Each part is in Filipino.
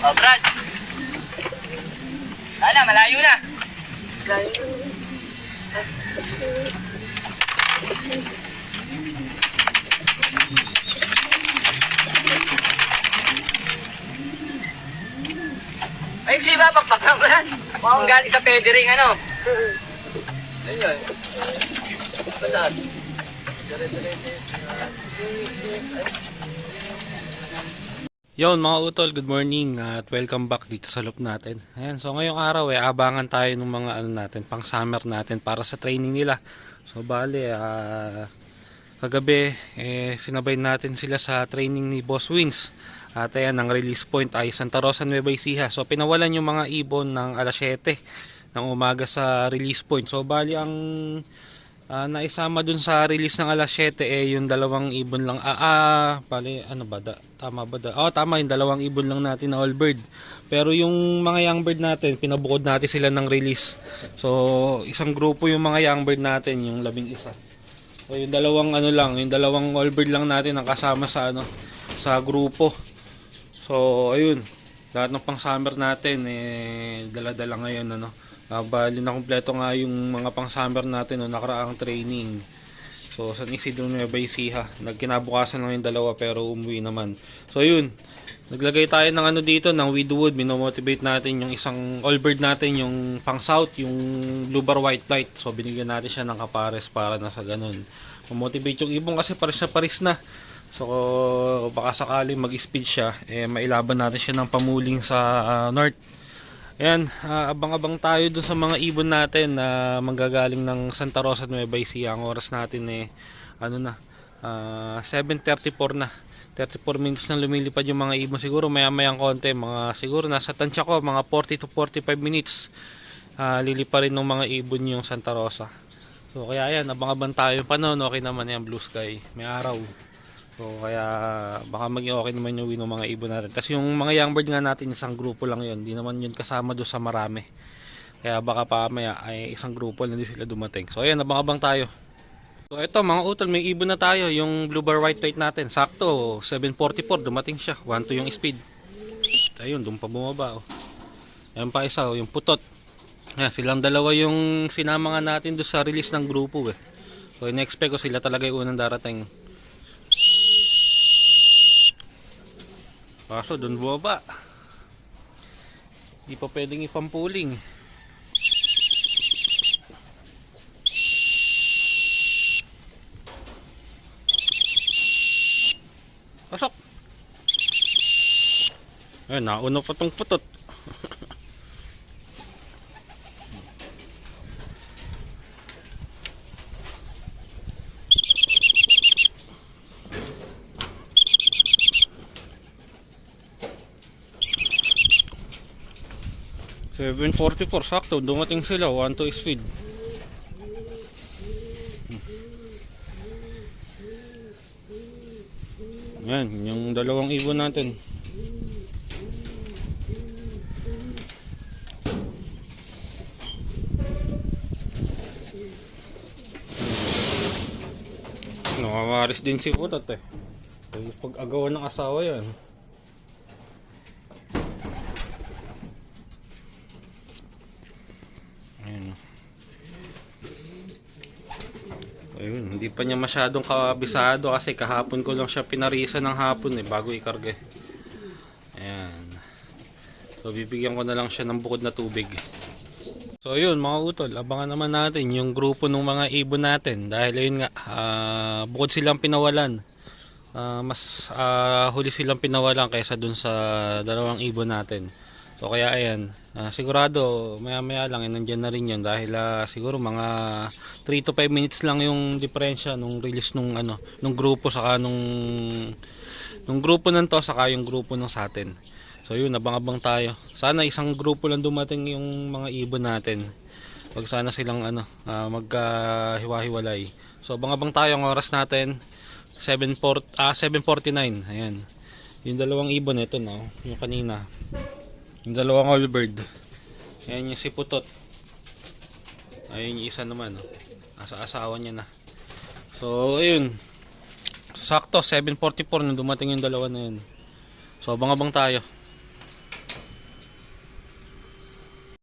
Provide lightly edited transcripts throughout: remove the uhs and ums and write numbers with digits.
Oh, Brad. Sana, malayo na. Ay, si ba, pagpakang ko yan. Mukhang galing sa pedering, ano? Ayun. Balaan. Yon mga utol, good morning at welcome back dito sa loop natin. Ayan, so ngayong araw abangan tayo ng mga natin, pang summer natin para sa training nila. So bale, kagabi sinabay natin sila sa training ni Boss Wins. At ayan, ang release point ay Santa Rosa, Nueva Ecija. So pinawalan yung mga ibon ng alas 7 ng umaga sa release point. So bali ang naisama dun sa release ng alas 7 yung dalawang ibon lang. Bali, ano ba? Tama ba? Tama, yung dalawang ibon lang natin na all bird. Pero yung mga young bird natin, pinabukod natin sila ng release. So, isang grupo yung mga young bird natin, yung 11. So, yung dalawang yung dalawang all bird lang natin ang kasama sa sa grupo. So, ayun. Lahat ng pang summer natin dala-dala ngayon bali na kumpleto nga yung mga pang summer natin nakaraang training. So San Isidro Nueva Ecija, nagkinabukasan lang yung dalawa pero umuwi naman. So yun, naglagay tayo ng dito ng widowwood. Minomotivate natin yung isang all bird natin, yung pang south, yung blue bar white light. So binigyan natin siya ng kapares para na sa ganun motivate yung ibon kasi paris na. So baka sakaling mag-speed siya, mailaban natin siya ng pamuling sa north. Ayan, abang-abang tayo dun sa mga ibon natin na manggagaling ng Santa Rosa, Nueva Ecija. Ang oras natin 7:34 na. 34 minutes na lumilipad yung mga ibon. Siguro maya-mayang konti, siguro nasa tansya ko, mga 40 to 45 minutes lilipa rin ng mga ibon yung Santa Rosa. So kaya ayan, abang-abang tayo. Paano, okay naman yan, blue sky, may araw. So kaya baka maging okay naman yung win ng mga ibon natin. Kasi yung mga young bird nga natin, isang grupo lang yun. Hindi naman yun kasama doon sa marami. Kaya baka pa maya ay isang grupo lang din sila dumating. So ayan, abang-abang tayo. So ito mga utol, may ibon na tayo. Yung blue bar white light natin. Sakto, 7:44 dumating siya. 1-2 yung speed. Ayun, doon pa bumaba. Ayan pa isa, yung putot. Ayan, silang dalawa yung sinama nga natin doon sa release ng grupo So in-expect ko sila talaga yung unang darating. Kaso doon bumaba. Hindi pa pwedeng ipampuling. Pasok. Ayun, nauna pa tong putot. 7:44 sakto dumating sila, 1-2 speed. Yan yung dalawang ibon natin. Nakamaris din si putot pag-agawan ng asawa yan. Ayun, hindi pa niya masyadong kabisado kasi kahapon ko lang siya pinarisa ng hapon bago ikarga. Ayan. So bibigyan ko na lang siya ng bukod na tubig. So ayun mga utol, abangan naman natin yung grupo ng mga ibon natin dahil ayun nga, bukod silang pinawalan. Mas huli silang pinawalan kaysa dun sa dalawang ibon natin. So kaya ayan, sigurado maya-maya lang nandiyan na rin yun dahil siguro mga 3 to 5 minutes lang yung diferensya nung release nung grupo saka nung grupo nanto saka yung grupo ng sa atin. So yun, abang-abang tayo. Sana isang grupo lang dumating yung mga ibon natin. Wag sana silang maghiwa-hiwalay. So abang-abang tayo, ang oras natin 7:49. Ayan. Yung dalawang ibon ito yung kanina. Yung dalawang all bird. Ayan yung si putot. Ayun yung isa naman nasa asawa niya na. So ayun. Sakto 7:44 nung dumating yung dalawa na yun. So abang-abang tayo.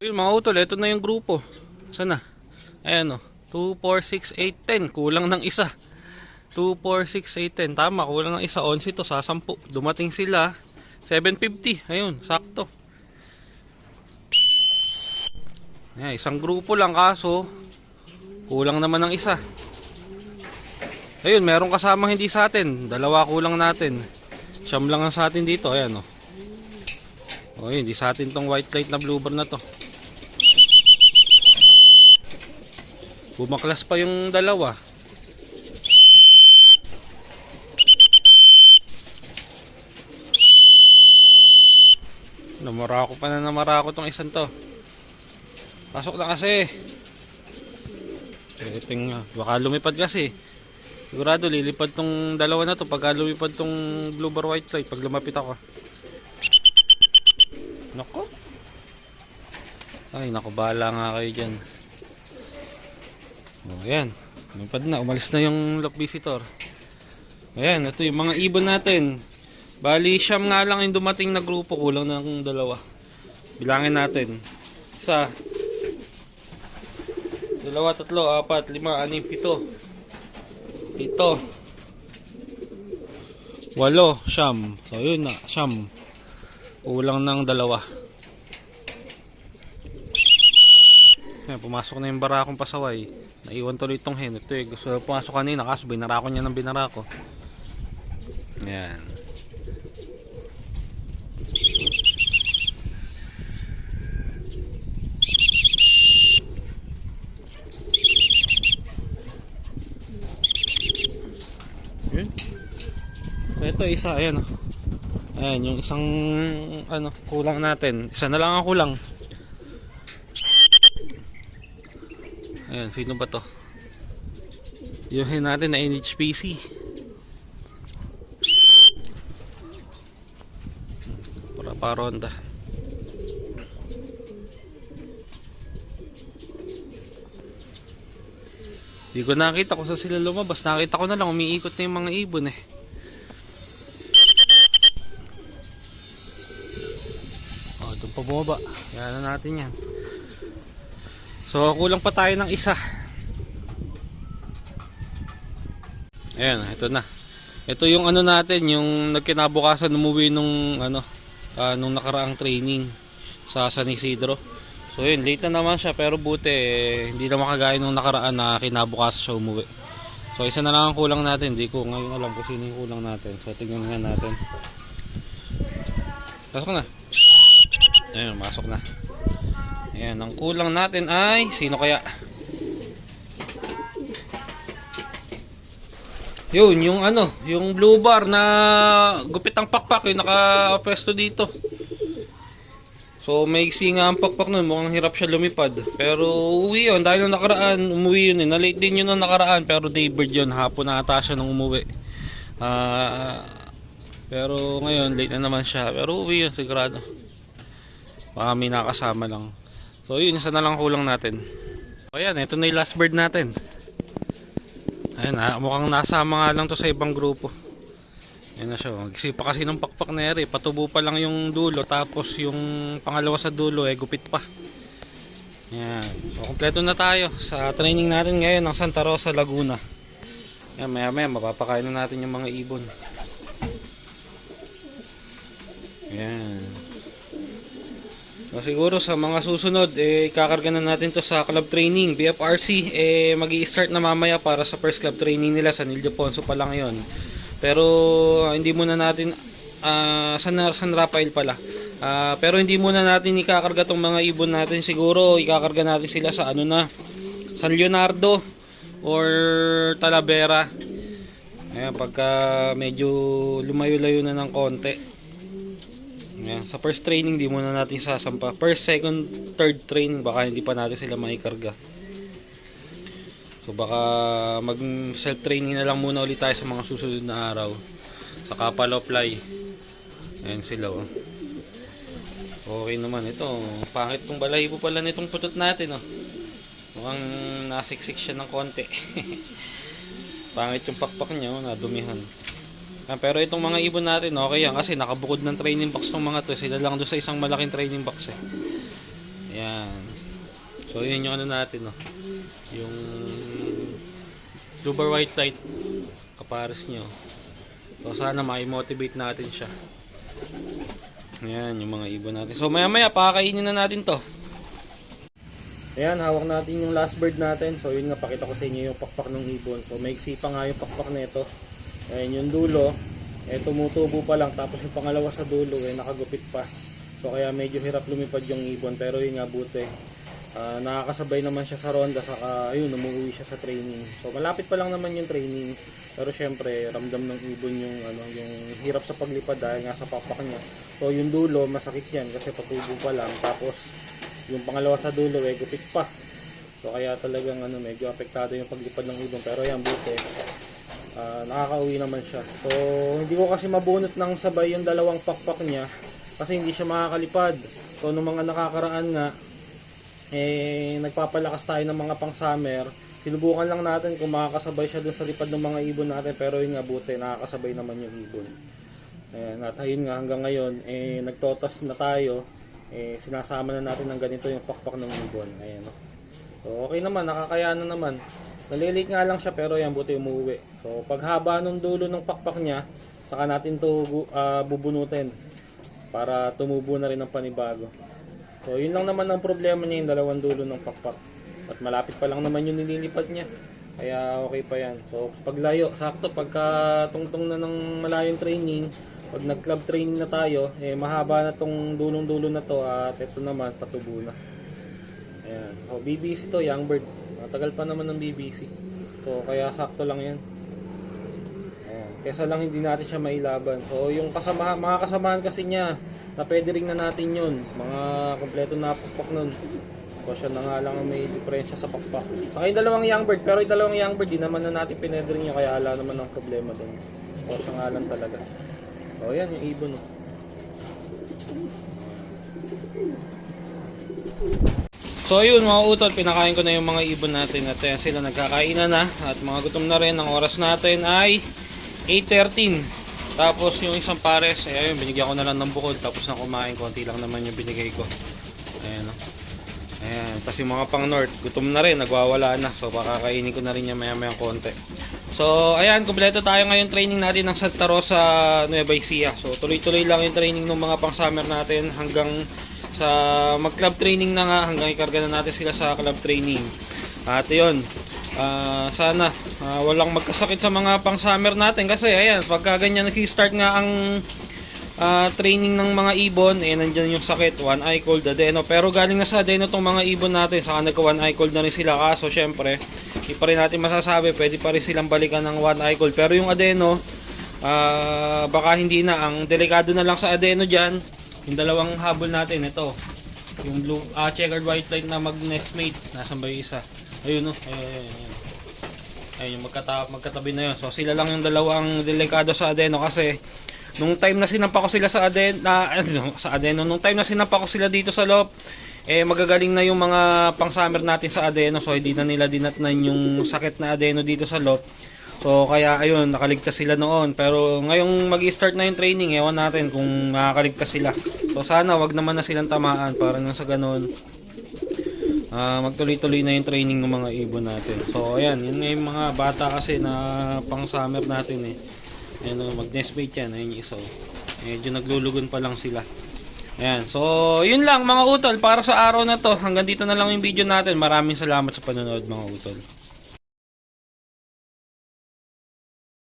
Ayun mga utol, ito na yung grupo. Sana? Ayan o. 2, 4, 6, 8, 10. Kulang ng isa. 2, 4, 6, 8, 10. Tama, kulang ng isa. 11 to, sa 10. Dumating sila. 750. Ayun, sakto. Ayan, isang grupo lang kaso kulang naman ng isa. Ayun, meron kasamang hindi sa atin. Dalawa kulang natin. Siyam lang ang sa atin dito. Ayan o. O yun, hindi sa atin tong white light na bluebird na to. Bumaklas pa yung dalawa. Namarako pa na namarako tong isang to. Pasok na kasi. Tingnan, baka lumipad kasi. Sigurado lilipad tong dalawa na to pagka lumipad tong bluebird white light pag lumapit ako. Nako. Ay, nako, bahala nga kayo dyan. O, ayan. Lumipad na, umalis na yung lock visitor. Ayan, ito yung mga ibon natin. Bali, siyam nga lang yung dumating na grupo, kulang ng dalawa. Bilangin natin. Isa, dalawa, tatlo, apat, lima, anim, pito. Pito. Walo, siyam. So, yun na, siyam. Kulang ng dalawa. Ayan, pumasok na yung barakong pasaway. Naiwan tuloy itong hen. Ito eh, gusto pumasok kanina kaso binarako niya ng binarako. Ayan. Ayan. Ito isa, ayan o. Ayan, yung isang ano, kulang natin. Isa na lang ang kulang. Ayan, sino ba to? Yung hen natin na NHPC. Para paronda. Hindi ko nakita kung saan sila lumabas. Nakita ko na lang umiikot na yung mga ibon eh. Oh, doon pa bumaba. Yan na natin yan. So kulang pa tayo ng isa. Ayan, ito na. Ito yung ano natin, yung nagkinabukasan umuwi nung ano, nung nakaraang training sa San Isidro. So yun, late na naman siya pero buti hindi na makagaya nung nakaraan na kinabukasan siya umuwi. So isa na lang ang kulang natin. Hindi ko ngayon alam kung sino yung kulang natin. So tingnan nga natin. Pasok na. Ayan, masok na. Ayan, ang kulang natin ay sino kaya? Yun, yung ano, yung blue bar na gupit ang pakpak yung naka-pwesto dito. So may nga ang pakpak nun, mukhang hirap siya lumipad. Pero uwi yun, dahil nung nakaraan, umuwi yun eh. Na-late din yun nung nakaraan, pero daybird yun, hapon na ata siya nung umuwi. Pero ngayon, late na naman siya. Pero uwi yun, sigurado. Baka may nakasama lang. So yun, isa na lang kulang natin. O yan, ito na yung last bird natin. Ayan, mukhang nasama nga lang to sa ibang grupo. Ayan na siya. Magsipa kasi ng pakpak na eri. Patubo pa lang yung dulo. Tapos yung pangalawa sa dulo gupit pa. Ayan. So kompleto na tayo sa training natin ngayon ng Santa Rosa, Laguna. Ayan, maya maya mapapakain na natin yung mga ibon. Ayan. So, siguro sa mga susunod kakarga na natin to sa club training BFRC. Magi-start na mamaya para sa first club training nila sa Ildefonso pa lang yon. Pero hindi muna natin San Rafael pala. Pero hindi muna natin ikakarga tong mga ibon natin. Siguro ikakarga natin sila sa ano na, San Leonardo or Talavera. Ayan, pagka medyo lumayo-layo na ng konti. Ayan, sa first training di muna natin sasampa. First, second, third training baka hindi pa natin sila maikarga. So baka mag self training na lang muna ulit tayo sa mga susunod na araw. Sa Kapaloply. Ayan sila oh. Okay naman ito. Pangit tong balahibo pala nitong putot natin oh. Mukhang nasiksik siya ng konti. Pangit yung pakpak niya oh, nadumihan. Pero itong mga ibon natin okay yan kasi nakabukod ng training box tong mga to. Sila lang doon sa isang malaking training box eh. Ayan. So, yun yung ano natin, no? Yung blue bar white light. Kapares nyo. So, sana ma-motivate natin siya. Ayan, yung mga ibon natin. So, maya-maya, pakakainin na natin to. Ayan, hawak natin yung last bird natin. So, yun nga, pakita ko sa inyo yung pakpak ng ibon. So, maiksi pa nga yung pakpak nito. Ayan, yung dulo. Tumutubo pa lang. Tapos yung pangalawa sa dulo, nakagupit pa. So kaya medyo hirap lumipad yung ibon, pero yun nga buti. Nakakasabay naman siya sa ronda, saka ayun, umuwi siya sa training. So malapit pa lang naman yung training, pero syempre ramdam ng ibon yung yung hirap sa paglipad dahil nga sa pakpak niya. So yung dulo masakit yan kasi patubo pa lang, tapos yung pangalawa sa dulo gupit pa. So kaya talagang medyo apektado yung paglipad ng ibon, pero yan buti. Nakakauwi naman siya. So hindi ko kasi mabunot ng sabay yung dalawang pakpak niya kasi hindi siya makakalipad. So nung mga nakakaraan nga nagpapalakas tayo ng mga pang summer, sinubukan lang natin kung makakasabay siya dun sa lipad ng mga ibon natin, pero yun nga buti nakakasabay naman yung ibon. Ayan, at ayun nga hanggang ngayon nagtotas na tayo, sinasama na natin ng ganito yung pakpak ng ibon. Ayan, no? So okay naman, nakakayanan naman. Nalilit nga lang siya, pero yan buti umuwi. So paghaba ng dulo ng pakpak niya, saka natin to bubunutin para tumubo na rin ng panibago. So yun lang naman ang problema niya, yung dalawang dulo ng pakpak. At malapit pa lang naman yung nililipad niya, kaya okay pa yan. So paglayo, sakto pagka tungtong na ng malayong training, pag nag club training na tayo, mahaba na tong dulong dulo na to, at ito naman patubo na. Ayan. So BBC to, young bird. Matagal pa naman ng BBC. So kaya sakto lang yan. Kesa lang hindi natin siya mailaban. So yung mga kasamahan kasi niya, na pwede ring na natin yun. Mga kompleto na pakpak nun. So siya na nga lang ang may diferensya sa pakpak. Saka yung dalawang young bird, pero yung dalawang young bird, di naman na natin pinwede rin yun, kaya ala naman ang problema dun. So siya nga lang talaga. So yan yung ibon. So yun mga utol, pinakain ko na yung mga ibon natin at sila nagkakainan na at mga gutom na rin. Ang oras natin ay 8:13. Tapos yung isang pares, ayun, binigyan ko na lang ng bukod, tapos na kumain, konti lang naman yung binigay ko. Ayan, no? Ayan, tapos yung mga pang north, gutom na rin, nagwawala na. So pakakainin ko na rin yan maya-mayang konti. So ayan, kumpleto tayo ngayon training natin ng Santa Rosa, Nueva Ecija. So tuloy-tuloy lang yung training ng mga pang summer natin hanggang sa mag club training na nga, hanggang ikarga na natin sila sa club training. At yun, sana walang magkasakit sa mga pang summer natin, kasi ayan, pagka ganyan nag-start nga ang training ng mga ibon, nandyan yung sakit, one eye cold, adeno. Pero galing na sa adeno tong mga ibon natin, saka nagka one eye cold na rin sila. Kaso syempre hindi pa rin natin masasabi, pwede pa rin silang balikan ng one eye cold. Pero yung adeno, baka hindi na. Ang delikado na lang sa adeno dyan, yung dalawang habol natin, ito yung blue, checkered white light na mag-nestmate. Nasaan ba yung isa? Ayun, no? Ayun, yung magkatabi na yun. So sila lang yung dalawang delikado sa adeno, kasi nung time na sinampa ko sila sa adeno, nung time na sinampa ko sila dito sa loob, magagaling na yung mga pang summer natin sa adeno. So hindi na nila dinatnan yung sakit na adeno dito sa loob. So kaya ayun, nakaligtas sila noon. Pero ngayong mag-i-start na yung training, ewan natin kung makakaligtas sila. So sana wag naman na silang tamaan, para nang sa ganun magtuloy-tuloy na yung training ng mga ibon natin. So ayan, yun yung mga bata kasi na pang summer natin Ayan, mag-nestmate yan. Ayan yung isa. Medyo naglulugon pa lang sila. Ayan, so yun lang mga utol para sa araw na to. Hanggang dito na lang yung video natin. Maraming salamat sa panonood mga utol.